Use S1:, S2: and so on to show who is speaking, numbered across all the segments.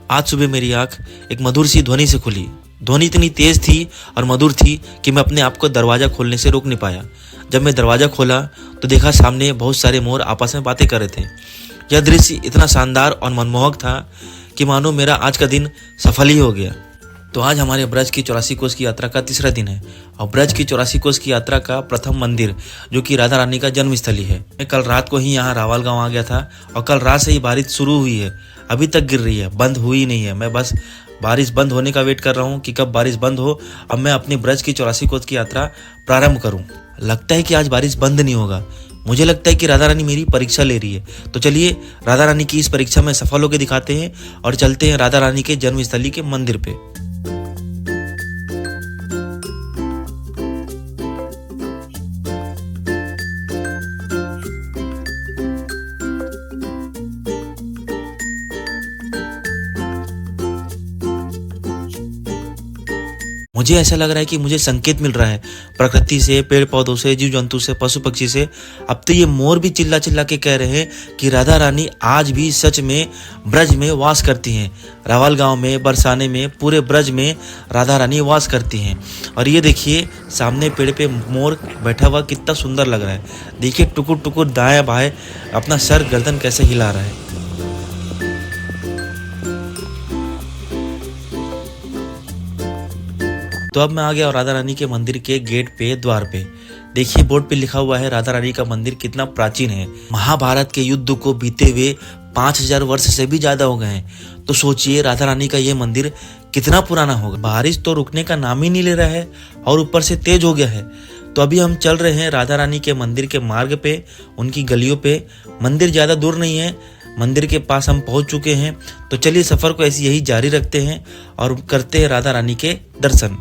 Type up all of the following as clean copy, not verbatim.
S1: आज सुबह मेरी आंख एक मधुर सी ध्वनि से खुली। ध्वनि इतनी तेज थी और मधुर थी कि मैं अपने आप को दरवाजा खोलने से रोक नहीं पाया। जब मैं दरवाजा खोला तो देखा सामने बहुत सारे मोर आपस में बातें कर रहे थे। यह दृश्य इतना शानदार और मनमोहक था कि मानो मेरा आज का दिन सफल ही हो गया। तो आज हमारे ब्रज की 84 कोस की यात्रा का तीसरा दिन है और ब्रज की 84 कोस की यात्रा का प्रथम मंदिर जो कि राधा रानी का जन्मस्थली है। मैं कल रात को ही यहाँ रावल गांव आ गया था और कल रात से ही बारिश शुरू हुई है, अभी तक गिर रही है, बंद हुई नहीं है। मैं बस बारिश बंद होने का वेट कर रहा हूँ कि कब बारिश बंद हो अब मैं अपनी ब्रज की 84 कोस की यात्रा प्रारंभ करूँ। लगता है कि आज बारिश बंद नहीं होगा। मुझे लगता है कि राधा रानी मेरी परीक्षा ले रही है। तो चलिए राधा रानी की इस परीक्षा में सफल होकर दिखाते हैं और चलते हैं राधा रानी के जन्मस्थली के मंदिर पे। मुझे ऐसा लग रहा है कि मुझे संकेत मिल रहा है प्रकृति से, पेड़ पौधों से, जीव जंतु से, पशु पक्षी से। अब तो ये मोर भी चिल्ला चिल्ला के कह रहे हैं कि राधा रानी आज भी सच में ब्रज में वास करती हैं। रावल गांव में, बरसाने में, पूरे ब्रज में राधा रानी वास करती हैं। और ये देखिए सामने पेड़ पे मोर बैठा हुआ कितना सुंदर लग रहा है। देखिए टुकुर टुकुर दाएं बाएं अपना सर गर्दन कैसे हिला रहा है। तो अब मैं आ गया और राधा रानी के मंदिर के गेट पे, द्वार पे। देखिए बोर्ड पे लिखा हुआ है राधा रानी का मंदिर कितना प्राचीन है। महाभारत के युद्ध को बीते हुए 5000 वर्ष से भी ज्यादा हो गए हैं। तो सोचिए राधा रानी का ये मंदिर कितना पुराना होगा। बारिश तो रुकने का नाम ही नहीं ले रहा है और ऊपर से तेज हो गया है। तो अभी हम चल रहे हैं राधा रानी के मंदिर के मार्ग पे, उनकी गलियों पे। मंदिर ज्यादा दूर नहीं है, मंदिर के पास हम पहुंच चुके हैं। तो चलिए सफर को ऐसे यही जारी रखते हैं और करते हैं राधा रानी के दर्शन।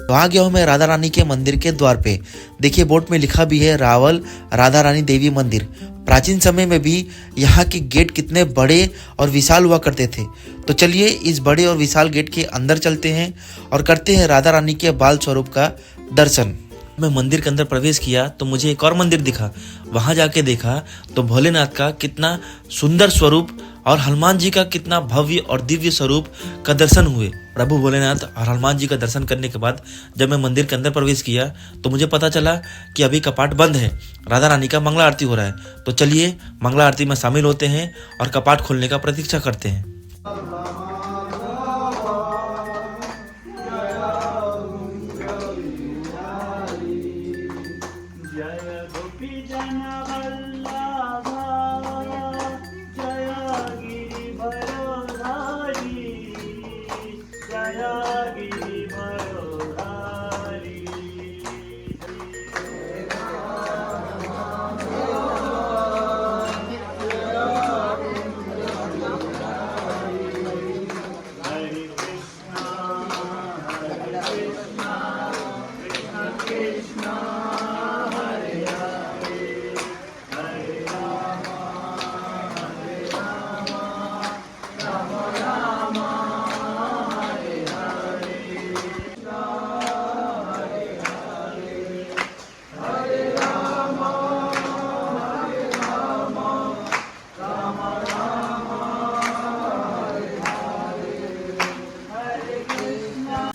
S1: तो आ गया हूँ मैं राधा रानी के मंदिर के द्वार पे। देखिए बोर्ड में लिखा भी है रावल राधा रानी देवी मंदिर। प्राचीन समय में भी यहाँ के गेट कितने बड़े और विशाल हुआ करते थे। तो चलिए इस बड़े और विशाल गेट के अंदर चलते हैं और करते हैं राधा रानी के बाल स्वरूप का दर्शन। मैं मंदिर के अंदर प्रवेश किया तो मुझे एक और मंदिर दिखा। वहां जाके देखा तो भोलेनाथ का कितना सुंदर स्वरूप और हनुमान जी का कितना भव्य और दिव्य स्वरूप का दर्शन हुए। प्रभु भोलेनाथ और हनुमान जी का दर्शन करने के बाद जब मैं मंदिर के अंदर प्रवेश किया तो मुझे पता चला कि अभी कपाट बंद है, राधा रानी का मंगला आरती हो रहा है। तो चलिए मंगला आरती में शामिल होते हैं और कपाट खोलने का प्रतीक्षा करते हैं।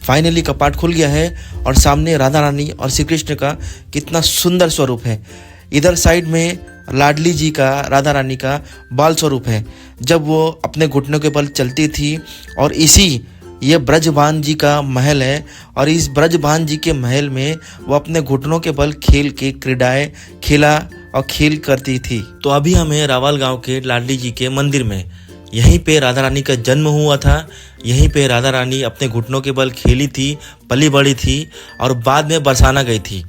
S1: फाइनली कपाट खुल गया है और सामने राधा रानी और श्री कृष्ण का कितना सुंदर स्वरूप है। इधर साइड में लाडली जी का, राधा रानी का बाल स्वरूप है जब वो अपने घुटनों के बल चलती थी। और ये ब्रजभान जी का महल है और इस ब्रजभान जी के महल में वो अपने घुटनों के बल खेल के क्रीडाएं खेला और खेल करती थी। तो अभी हमें रावल गांव के लाडली जी के मंदिर में, यहीं पे राधा रानी का जन्म हुआ था। यहीं पे राधा रानी अपने घुटनों के बल खेली थी, पली बड़ी थी और बाद में बरसाना गई थी।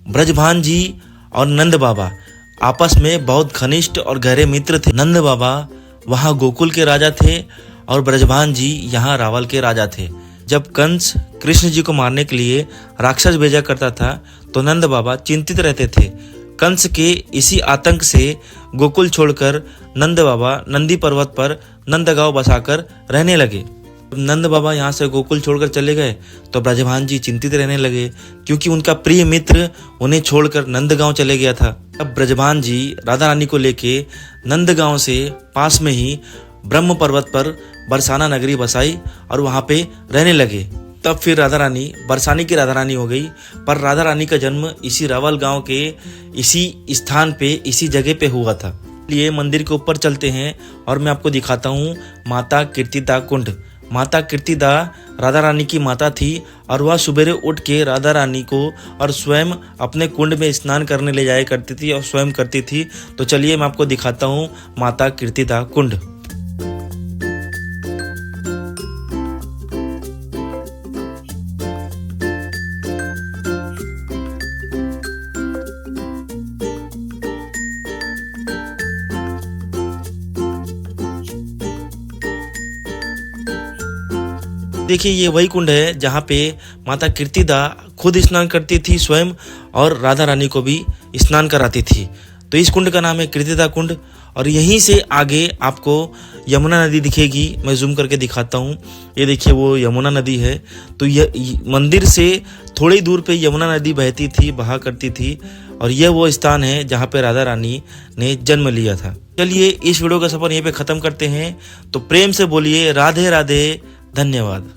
S1: ब्रजभान जी और नंद बाबा आपस में बहुत घनिष्ठ और गहरे मित्र थे। नंद बाबा वहाँ गोकुल के राजा थे और ब्रजभान जी यहाँ रावल के राजा थे। जब कंस कृष्ण जी को मारने के लिए राक्षस भेजा करता था तो नंद बाबा चिंतित रहते थे। कंस के इसी आतंक से गोकुल छोड़कर नंद बाबा नंदी पर्वत पर नंदगांव बसाकर रहने लगे। नंद बाबा यहाँ से गोकुल छोड़कर चले गए तो ब्रजभान जी चिंतित रहने लगे, क्योंकि उनका प्रिय मित्र उन्हें छोड़कर नंदगांव चले गया था। अब ब्रजभान जी राधा रानी को लेके नंदगांव से पास में ही ब्रह्म पर्वत पर बरसाना नगरी बसाई और वहाँ पे रहने लगे। तब फिर राधा रानी बरसाने की राधा रानी हो गई। पर राधा रानी का जन्म इसी रावल गांव के इसी स्थान पे, इसी जगह पे हुआ था। ये मंदिर के ऊपर चलते हैं और मैं आपको दिखाता हूँ माता कीर्तिदा कुंड। माता कीर्तिदा राधा रानी की माता थी और वह सुबेरे उठ के राधा रानी को और स्वयं अपने कुंड में स्नान करने ले जाया करती थी और स्वयं करती थी। तो चलिए मैं आपको दिखाता हूँ माता कीर्तिदा कुंड। देखिए ये वही कुंड है जहाँ पे माता कीर्तिदा खुद स्नान करती थी स्वयं और राधा रानी को भी स्नान कराती थी। तो इस कुंड का नाम है कीर्तिदा कुंड। और यहीं से आगे आपको यमुना नदी दिखेगी। मैं जूम करके दिखाता हूँ। ये देखिए वो यमुना नदी है। तो यह मंदिर से थोड़ी दूर पे यमुना नदी बहती थी, बहा करती थी। और यह वो स्थान है जहाँ पे राधा रानी ने जन्म लिया था। चलिए इस वीडियो का सफर यहीं पे ख़त्म करते हैं। तो प्रेम से बोलिए राधे राधे, धन्यवाद।